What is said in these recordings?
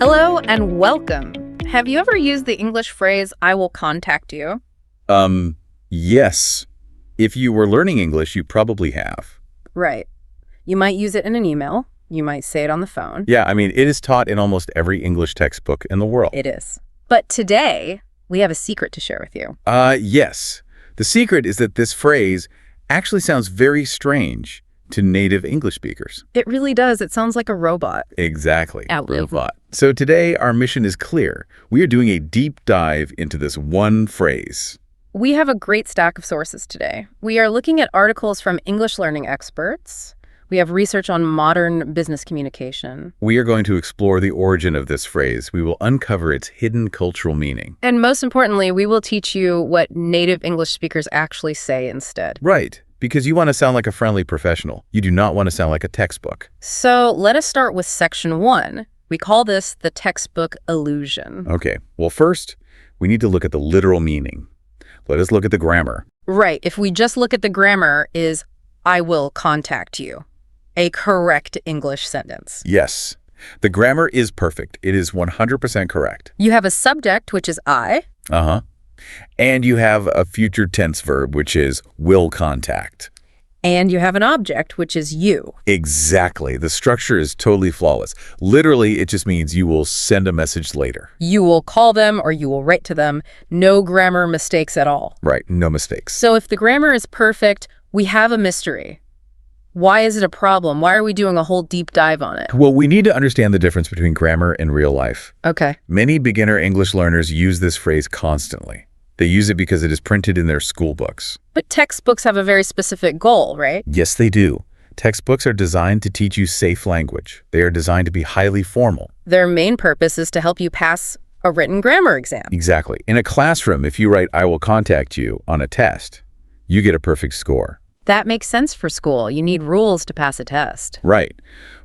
Hello and welcome. Have you ever used the English phrase, I will contact you? Yes. If you were learning English, you probably have. Right. You might use it in an email. You might say it on the phone. Yeah, it is taught in almost every English textbook in the world. It is. But today, we have a secret to share with you. Yes. The secret is that this phrase actually sounds very strange to native English speakers. It really does. It sounds like a robot. Exactly. Outlive. Robot. So today, our mission is clear. We are doing a deep dive into this one phrase. We have a great stack of sources today. We are looking at articles from English learning experts. We have research on modern business communication. We are going to explore the origin of this phrase. We will uncover its hidden cultural meaning. And most importantly, we will teach you what native English speakers actually say instead. Right. Because you want to sound like a friendly professional. You do not want to sound like a textbook. So let us start with section 1. We call this the textbook illusion. Okay. Well, first, we need to look at the literal meaning. Let us look at the grammar. Right. If we just look at the grammar is, I will contact you. A correct English sentence. Yes. The grammar is perfect. It is 100% correct. You have a subject, which is I. Uh-huh. And you have a future tense verb, which is will contact. And you have an object, which is you. Exactly. The structure is totally flawless. Literally, it just means you will send a message later. You will call them or you will write to them. No grammar mistakes at all. Right. No mistakes. So if the grammar is perfect, we have a mystery. Why is it a problem? Why are we doing a whole deep dive on it? Well, we need to understand the difference between grammar and real life. Okay. Many beginner English learners use this phrase constantly. They use it because it is printed in their school books. But textbooks have a very specific goal, right? Yes, they do. Textbooks are designed to teach you safe language. They are designed to be highly formal. Their main purpose is to help you pass a written grammar exam. Exactly. In a classroom, if you write, I will contact you on a test, you get a perfect score. That makes sense for school. You need rules to pass a test. Right.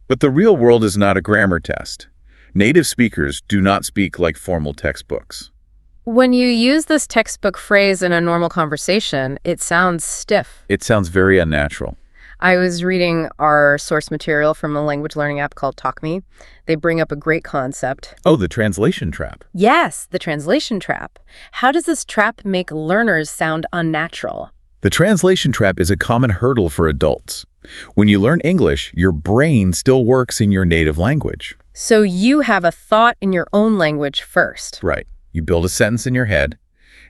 But the real world is not a grammar test. Native speakers do not speak like formal textbooks. When you use this textbook phrase in a normal conversation, it sounds stiff. It sounds very unnatural. I was reading our source material from a language learning app called TalkMe. They bring up a great concept. Oh, the translation trap. Yes, the translation trap. How does this trap make learners sound unnatural? The translation trap is a common hurdle for adults. When you learn English, your brain still works in your native language. So you have a thought in your own language first. Right. You build a sentence in your head,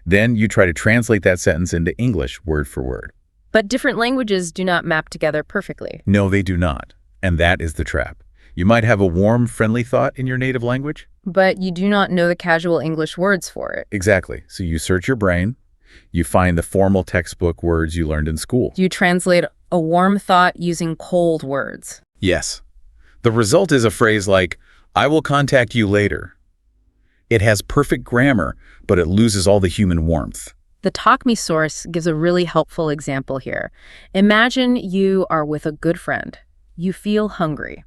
then you try to translate that sentence into English word for word. But different languages do not map together perfectly. No, they do not. And that is the trap. You might have a warm, friendly thought in your native language. But you do not know the casual English words for it. Exactly. So you search your brain. You find the formal textbook words you learned in school. You translate a warm thought using cold words. Yes. The result is a phrase like, I will contact you later. It has perfect grammar, but it loses all the human warmth. The TalkMe source gives a really helpful example here. Imagine you are with a good friend. You feel hungry.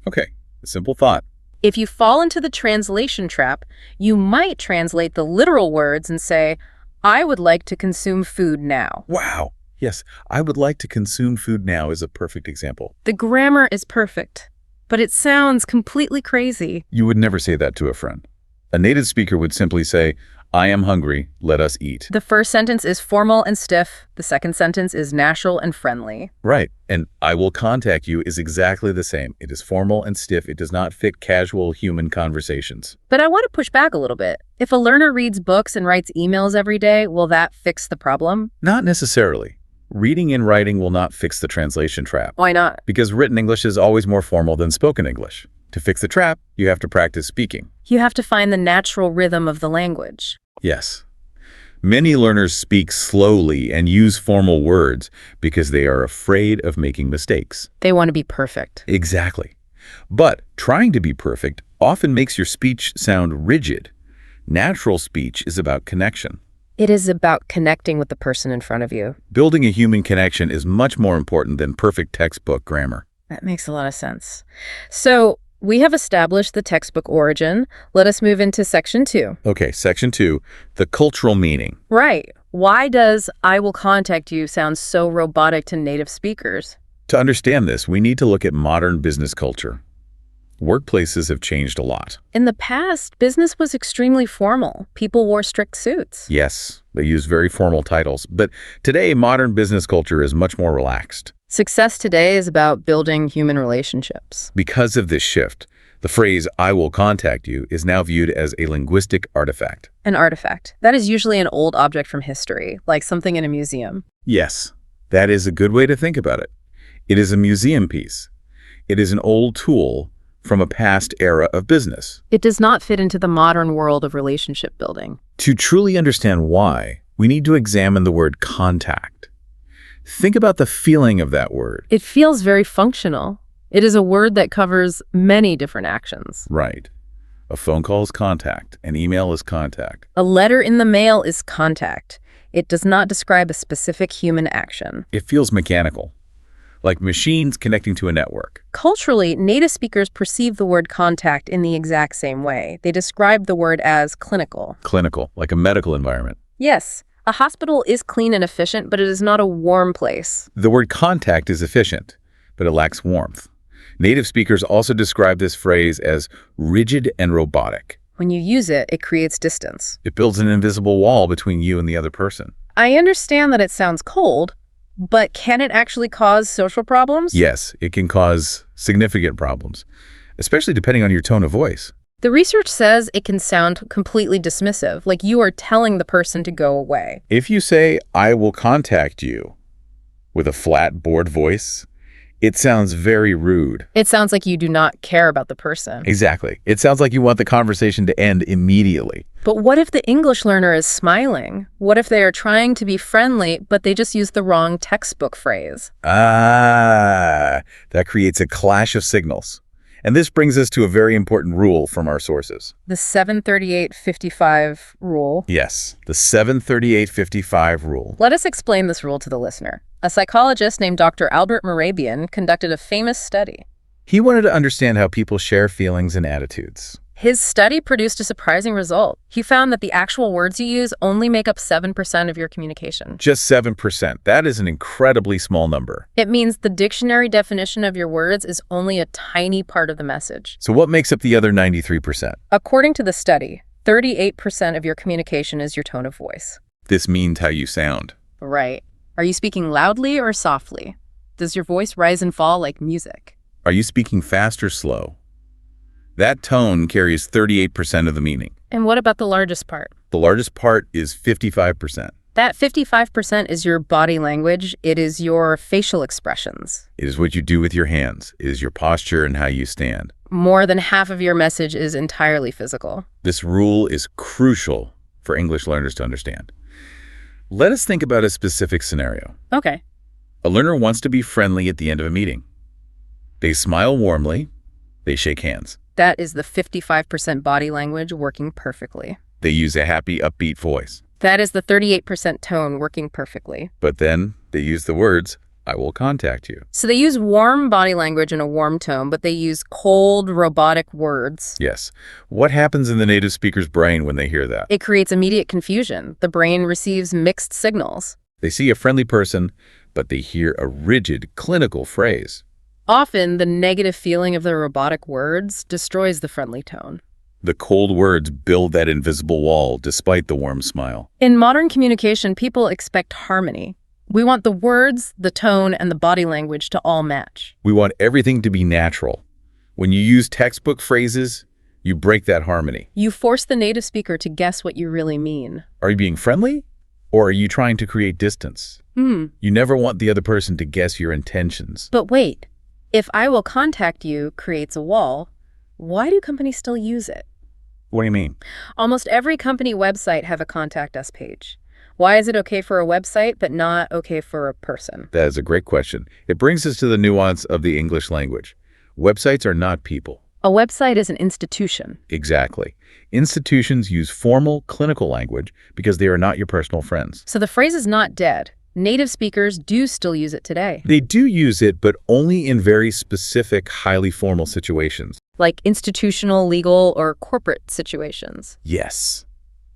Okay, a simple thought. If you fall into the translation trap, you might translate the literal words and say, I would like to consume food now. Wow. Yes, I would like to consume food now is a perfect example. The grammar is perfect, but it sounds completely crazy. You would never say that to a friend. A native speaker would simply say, I am hungry, let us eat. The first sentence is formal and stiff. The second sentence is natural and friendly. Right. And I will contact you is exactly the same. It is formal and stiff. It does not fit casual human conversations. But I want to push back a little bit. If a learner reads books and writes emails every day, will that fix the problem? Not necessarily. Reading and writing will not fix the translation trap. Why not? Because written English is always more formal than spoken English. To fix the trap, you have to practice speaking. You have to find the natural rhythm of the language. Yes. Many learners speak slowly and use formal words because they are afraid of making mistakes. They want to be perfect. Exactly. But trying to be perfect often makes your speech sound rigid. Natural speech is about connection. It is about connecting with the person in front of you. Building a human connection is much more important than perfect textbook grammar. That makes a lot of sense. So we have established the textbook origin. Let us move into section 2. Okay, section 2, the cultural meaning. Right. Why does I will contact you sound so robotic to native speakers? To understand this, we need to look at modern business culture. Workplaces have changed a lot. In the past, business was extremely formal. People wore strict suits. Yes, they use very formal titles, but today modern business culture is much more relaxed. Success today is about building human relationships. Because of this shift, the phrase, "I will contact you," is now viewed as a linguistic artifact. An artifact. That is usually an old object from history, like something in a museum. Yes, that is a good way to think about it. It is a museum piece. It is an old tool from a past era of business. It does not fit into the modern world of relationship building. To truly understand why, we need to examine the word contact. Think about the feeling of that word. It feels very functional. It is a word that covers many different actions. Right. A phone call is contact. An email is contact. A letter in the mail is contact. It does not describe a specific human action. It feels mechanical, like machines connecting to a network. Culturally, native speakers perceive the word contact in the exact same way. They describe the word as clinical. Clinical, like a medical environment. Yes, a hospital is clean and efficient, but it is not a warm place. The word contact is efficient, but it lacks warmth. Native speakers also describe this phrase as rigid and robotic. When you use it, it creates distance. It builds an invisible wall between you and the other person. I understand that it sounds cold, but can it actually cause social problems? Yes, it can cause significant problems, especially depending on your tone of voice. The research says it can sound completely dismissive, like you are telling the person to go away. If you say, "I will contact you," with a flat, bored voice, it sounds very rude. It sounds like you do not care about the person. Exactly. It sounds like you want the conversation to end immediately. But what if the English learner is smiling? What if they are trying to be friendly, but they just use the wrong textbook phrase? That creates a clash of signals. And this brings us to a very important rule from our sources. The 738-55 rule. Yes, the 738-55 rule. Let us explain this rule to the listener. A psychologist named Dr. Albert Mehrabian conducted a famous study. He wanted to understand how people share feelings and attitudes. His study produced a surprising result. He found that the actual words you use only make up 7% of your communication. Just 7%. That is an incredibly small number. It means the dictionary definition of your words is only a tiny part of the message. So what makes up the other 93%? According to the study, 38% of your communication is your tone of voice. This means how you sound. Right. Are you speaking loudly or softly? Does your voice rise and fall like music? Are you speaking fast or slow? That tone carries 38% of the meaning. And what about the largest part? The largest part is 55%. That 55% is your body language. It is your facial expressions. It is what you do with your hands. It is your posture and how you stand. More than half of your message is entirely physical. This rule is crucial for English learners to understand. Let us think about a specific scenario. Okay. A learner wants to be friendly at the end of a meeting. They smile warmly. They shake hands. That is the 55% body language working perfectly. They use a happy, upbeat voice. That is the 38% tone working perfectly. But then they use the words, "I will contact you." So they use warm body language and a warm tone, but they use cold, robotic words. Yes. What happens in the native speaker's brain when they hear that? It creates immediate confusion. The brain receives mixed signals. They see a friendly person, but they hear a rigid, clinical phrase. Often, the negative feeling of the robotic words destroys the friendly tone. The cold words build that invisible wall despite the warm smile. In modern communication, people expect harmony. We want the words, the tone, and the body language to all match. We want everything to be natural. When you use textbook phrases, you break that harmony. You force the native speaker to guess what you really mean. Are you being friendly? Or are you trying to create distance? You never want the other person to guess your intentions. But wait. If "I will contact you" creates a wall, why do companies still use it? What do you mean? Almost every company website have a contact us page. Why is it okay for a website but not okay for a person? That is a great question. It brings us to the nuance of the English language. Websites are not people. A website is an institution. Exactly. Institutions use formal, clinical language because they are not your personal friends. So the phrase is not dead. Native speakers do still use it today. They do use it, but only in very specific, highly formal situations. Like institutional, legal, or corporate situations. Yes.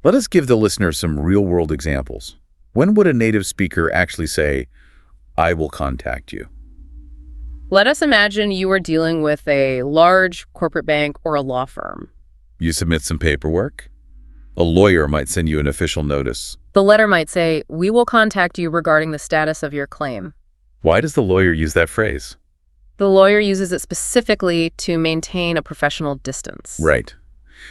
Let us give the listener some real-world examples. When would a native speaker actually say, "I will contact you"? Let us imagine you are dealing with a large corporate bank or a law firm. You submit some paperwork. A lawyer might send you an official notice. The letter might say, "We will contact you regarding the status of your claim." Why does the lawyer use that phrase? The lawyer uses it specifically to maintain a professional distance. Right.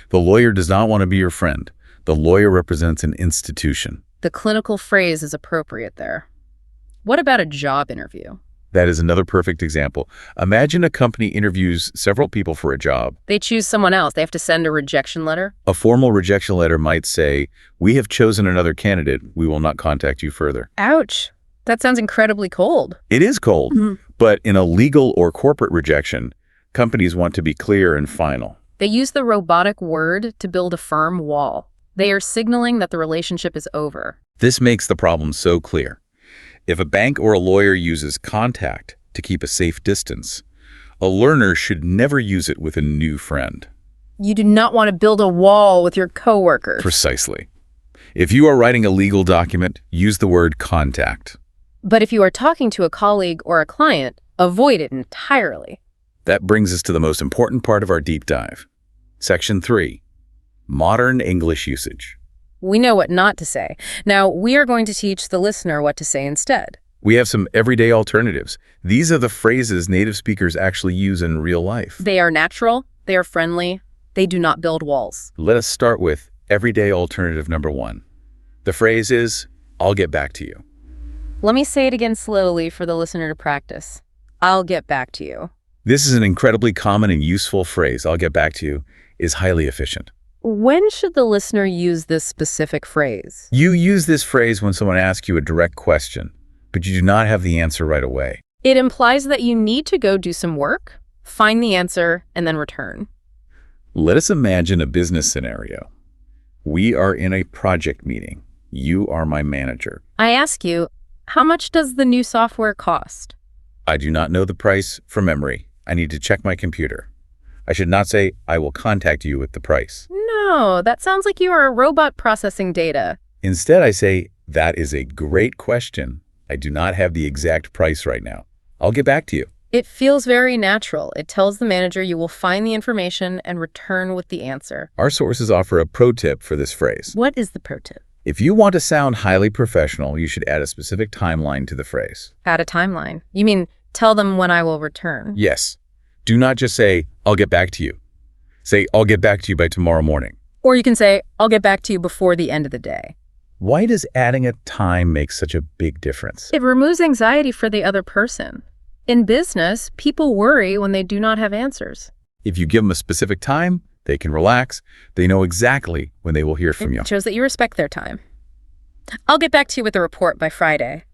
The lawyer does not want to be your friend. The lawyer represents an institution. The clinical phrase is appropriate there. What about a job interview? That is another perfect example. Imagine a company interviews several people for a job. They choose someone else. They have to send a rejection letter. A formal rejection letter might say, "We have chosen another candidate. We will not contact you further." Ouch. That sounds incredibly cold. It is cold, but in a legal or corporate rejection, companies want to be clear and final. They use the robotic word to build a firm wall. They are signaling that the relationship is over. This makes the problem so clear. If a bank or a lawyer uses contact to keep a safe distance, a learner should never use it with a new friend. You do not want to build a wall with your coworkers. Precisely. If you are writing a legal document, use the word contact. But if you are talking to a colleague or a client, avoid it entirely. That brings us to the most important part of our deep dive. Section 3, Modern English Usage. We know what not to say. Now, we are going to teach the listener what to say instead. We have some everyday alternatives. These are the phrases native speakers actually use in real life. They are natural, they are friendly, they do not build walls. Let us start with everyday alternative number 1. The phrase is, "I'll get back to you." Let me say it again slowly for the listener to practice. I'll get back to you. This is an incredibly common and useful phrase. "I'll get back to you" is highly efficient. When should the listener use this specific phrase? You use this phrase when someone asks you a direct question, but you do not have the answer right away. It implies that you need to go do some work, find the answer, and then return. Let us imagine a business scenario. We are in a project meeting. You are my manager. I ask you, how much does the new software cost? I do not know the price from memory. I need to check my computer. I should not say, "I will contact you with the price." No, that sounds like you are a robot processing data. Instead, I say, "That is a great question. I do not have the exact price right now. I'll get back to you." It feels very natural. It tells the manager you will find the information and return with the answer. Our sources offer a pro tip for this phrase. What is the pro tip? If you want to sound highly professional, you should add a specific timeline to the phrase. Add a timeline. You mean tell them when I will return? Yes. Do not just say, "I'll get back to you." Say, "I'll get back to you by tomorrow morning." Or you can say, I'll get back to you before the end of the day. Why does adding a time make such a big difference? It removes anxiety for the other person. In business, people worry when they do not have answers. If you give them a specific time, they can relax. They know exactly when they will hear from you. It shows that you respect their time. I'll get back to you with a report by Friday.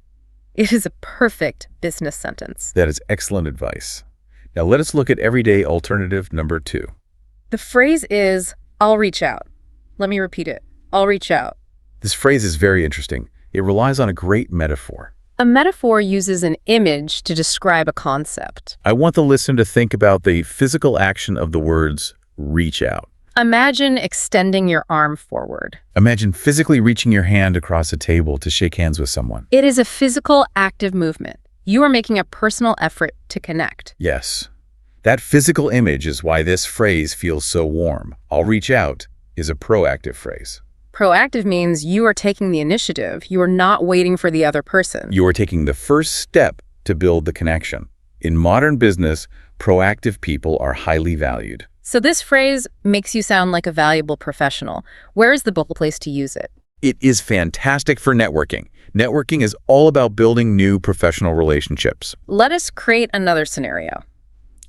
It is a perfect business sentence. That is excellent advice. Now let us look at everyday alternative number 2. The phrase is, I'll reach out. Let me repeat it. I'll reach out. This phrase is very interesting. It relies on a great metaphor. A metaphor uses an image to describe a concept. I want the listener to think about the physical action of the words reach out. Imagine extending your arm forward. Imagine physically reaching your hand across a table to shake hands with someone. It is a physical, active movement. You are making a personal effort to connect. Yes. That physical image is why this phrase feels so warm. "I'll reach out" is a proactive phrase. Proactive means you are taking the initiative. You are not waiting for the other person. You are taking the first step to build the connection. In modern business, proactive people are highly valued. So this phrase makes you sound like a valuable professional. Where is the best place to use it? It is fantastic for networking. Networking is all about building new professional relationships. Let us create another scenario.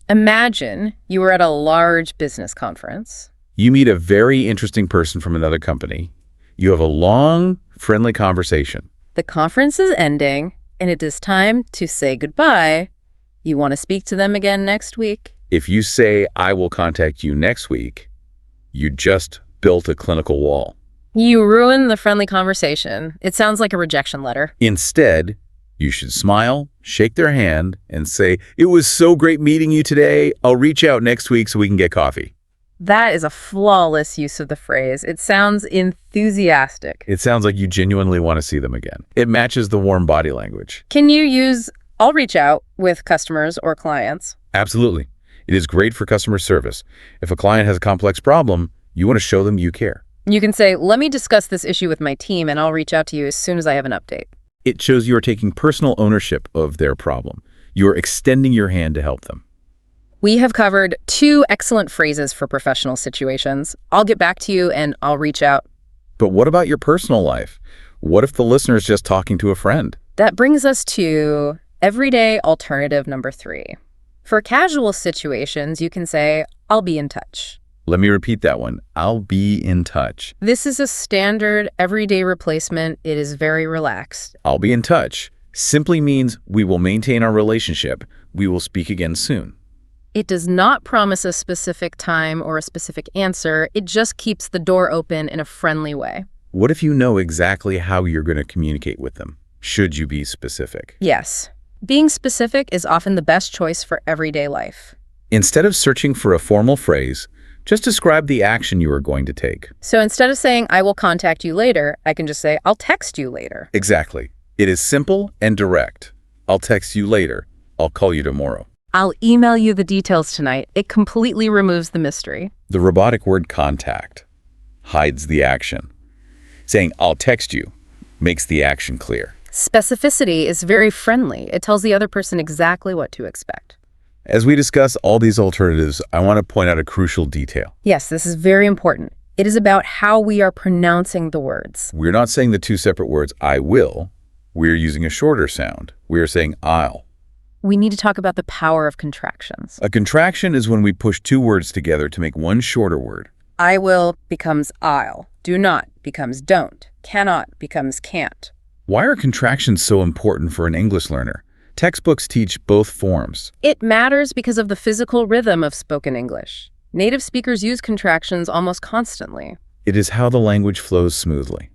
Imagine you are at a large business conference. You meet a very interesting person from another company. You have a long, friendly conversation. The conference is ending, and it is time to say goodbye. You want to speak to them again next week. If you say, "I will contact you next week," you just built a clinical wall. You ruin the friendly conversation. It sounds like a rejection letter. Instead, you should smile, shake their hand, and say, "It was so great meeting you today. I'll reach out next week so we can get coffee." That is a flawless use of the phrase. It sounds enthusiastic. It sounds like you genuinely want to see them again. It matches the warm body language. Can you use I'll reach out with customers or clients. Absolutely. It is great for customer service. If a client has a complex problem, you want to show them you care. You can say, let me discuss this issue with my team, and I'll reach out to you as soon as I have an update. It shows you are taking personal ownership of their problem. You are extending your hand to help them. We have covered 2 excellent phrases for professional situations. I'll get back to you and I'll reach out. But what about your personal life? What if the listener is just talking to a friend? That brings us to everyday alternative number 3. For casual situations, you can say, I'll be in touch. Let me repeat that one. I'll be in touch. This is a standard everyday replacement. It is very relaxed. I'll be in touch simply means we will maintain our relationship. We will speak again soon. It does not promise a specific time or a specific answer. It just keeps the door open in a friendly way. What if you know exactly how you're going to communicate with them? Should you be specific? Yes. Being specific is often the best choice for everyday life. Instead of searching for a formal phrase, just describe the action you are going to take. So instead of saying, I will contact you later, I can just say, I'll text you later. Exactly. It is simple and direct. I'll text you later. I'll call you tomorrow. I'll email you the details tonight. It completely removes the mystery. The robotic word contact hides the action. Saying, I'll text you, makes the action clear. Specificity is very friendly. It tells the other person exactly what to expect. As we discuss all these alternatives, I want to point out a crucial detail. Yes, this is very important. It is about how we are pronouncing the words. We're not saying the 2 separate words, I will. We're using a shorter sound. We are saying I'll. We need to talk about the power of contractions. A contraction is when we push 2 words together to make one shorter word. I will becomes I'll. Do not becomes don't. Cannot becomes can't. Why are contractions so important for an English learner? Textbooks teach both forms. It matters because of the physical rhythm of spoken English. Native speakers use contractions almost constantly. It is how the language flows smoothly.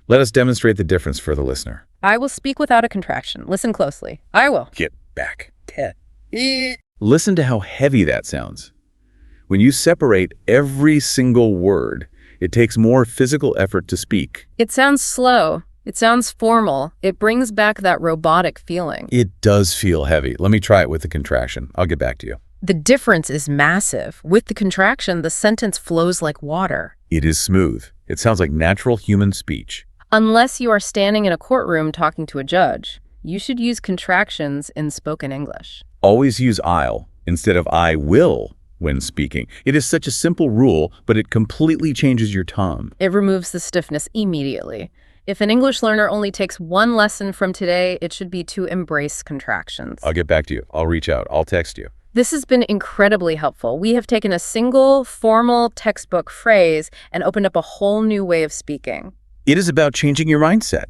Let us demonstrate the difference for the listener. I will speak without a contraction. Listen closely. I will. Get back. Listen to how heavy that sounds. When you separate every single word, it takes more physical effort to speak. It sounds slow. It sounds formal. It brings back that robotic feeling. It does feel heavy. Let me try it with the contraction. I'll get back to you. The difference is massive. With the contraction, the sentence flows like water. It is smooth. It sounds like natural human speech. Unless you are standing in a courtroom talking to a judge, you should use contractions in spoken English. Always use I'll instead of I will when speaking. It is such a simple rule, but it completely changes your tone. It removes the stiffness immediately. If an English learner only takes one lesson from today, it should be to embrace contractions. I'll get back to you. I'll reach out. I'll text you. This has been incredibly helpful. We have taken a single, formal textbook phrase and opened up a whole new way of speaking. It is about changing your mindset.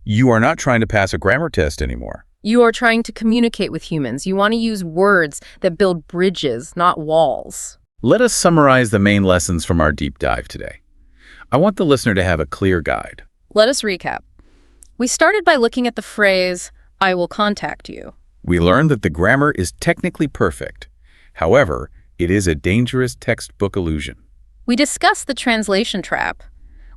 You are not trying to pass a grammar test anymore. You are trying to communicate with humans. You want to use words that build bridges, not walls. Let us summarize the main lessons from our deep dive today. I want the listener to have a clear guide. Let us recap. We started by looking at the phrase, I will contact you. We learned that the grammar is technically perfect. However, it is a dangerous textbook illusion. We discussed the translation trap.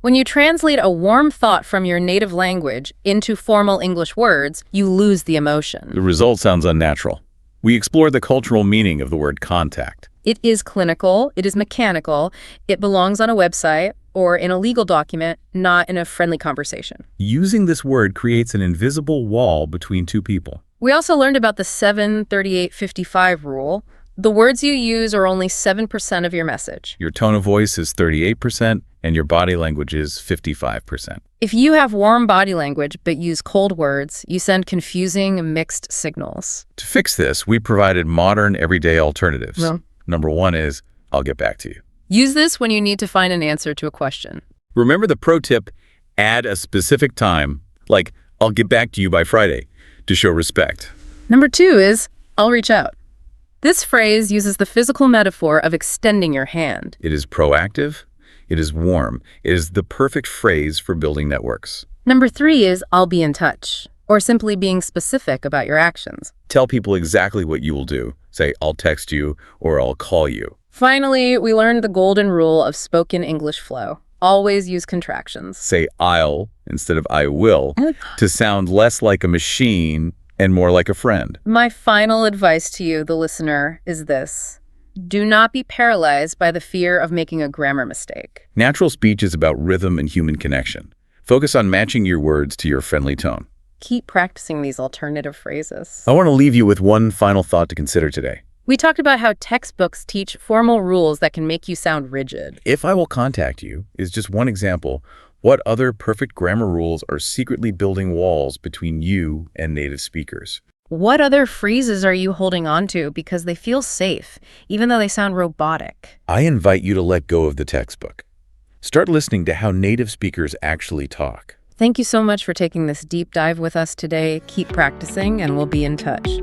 When you translate a warm thought from your native language into formal English words, you lose the emotion. The result sounds unnatural. We explored the cultural meaning of the word contact. It is clinical, it is mechanical, it belongs on a website or in a legal document, not in a friendly conversation. Using this word creates an invisible wall between 2 people. We also learned about the 7-38-55 rule. The words you use are only 7% of your message. Your tone of voice is 38% and your body language is 55%. If you have warm body language but use cold words, you send confusing, mixed signals. To fix this, we provided modern, everyday alternatives. Well, Number 1 is, I'll get back to you. use this when you need to find an answer to a question. Remember the pro tip, add a specific time, like, I'll get back to you by Friday, to show respect. Number 2 is, I'll reach out. This phrase uses the physical metaphor of extending your hand. It is proactive. It is warm. It is the perfect phrase for building networks. Number 3 is, I'll be in touch, or simply being specific about your actions. Tell people exactly what you will do. Say, I'll text you or I'll call you. Finally, we learned the golden rule of spoken English flow. Always use contractions. Say I'll instead of I will to sound less like a machine and more like a friend. My final advice to you, the listener, is this. Do not be paralyzed by the fear of making a grammar mistake. Natural speech is about rhythm and human connection. Focus on matching your words to your friendly tone. Keep practicing these alternative phrases. I want to leave you with one final thought to consider today. We talked about how textbooks teach formal rules that can make you sound rigid. If I Will Contact You is just one example. What other perfect grammar rules are secretly building walls between you and native speakers? What other phrases are you holding on to because they feel safe, even though they sound robotic? I invite you to let go of the textbook. Start listening to how native speakers actually talk. Thank you so much for taking this deep dive with us today. Keep practicing, and we'll be in touch.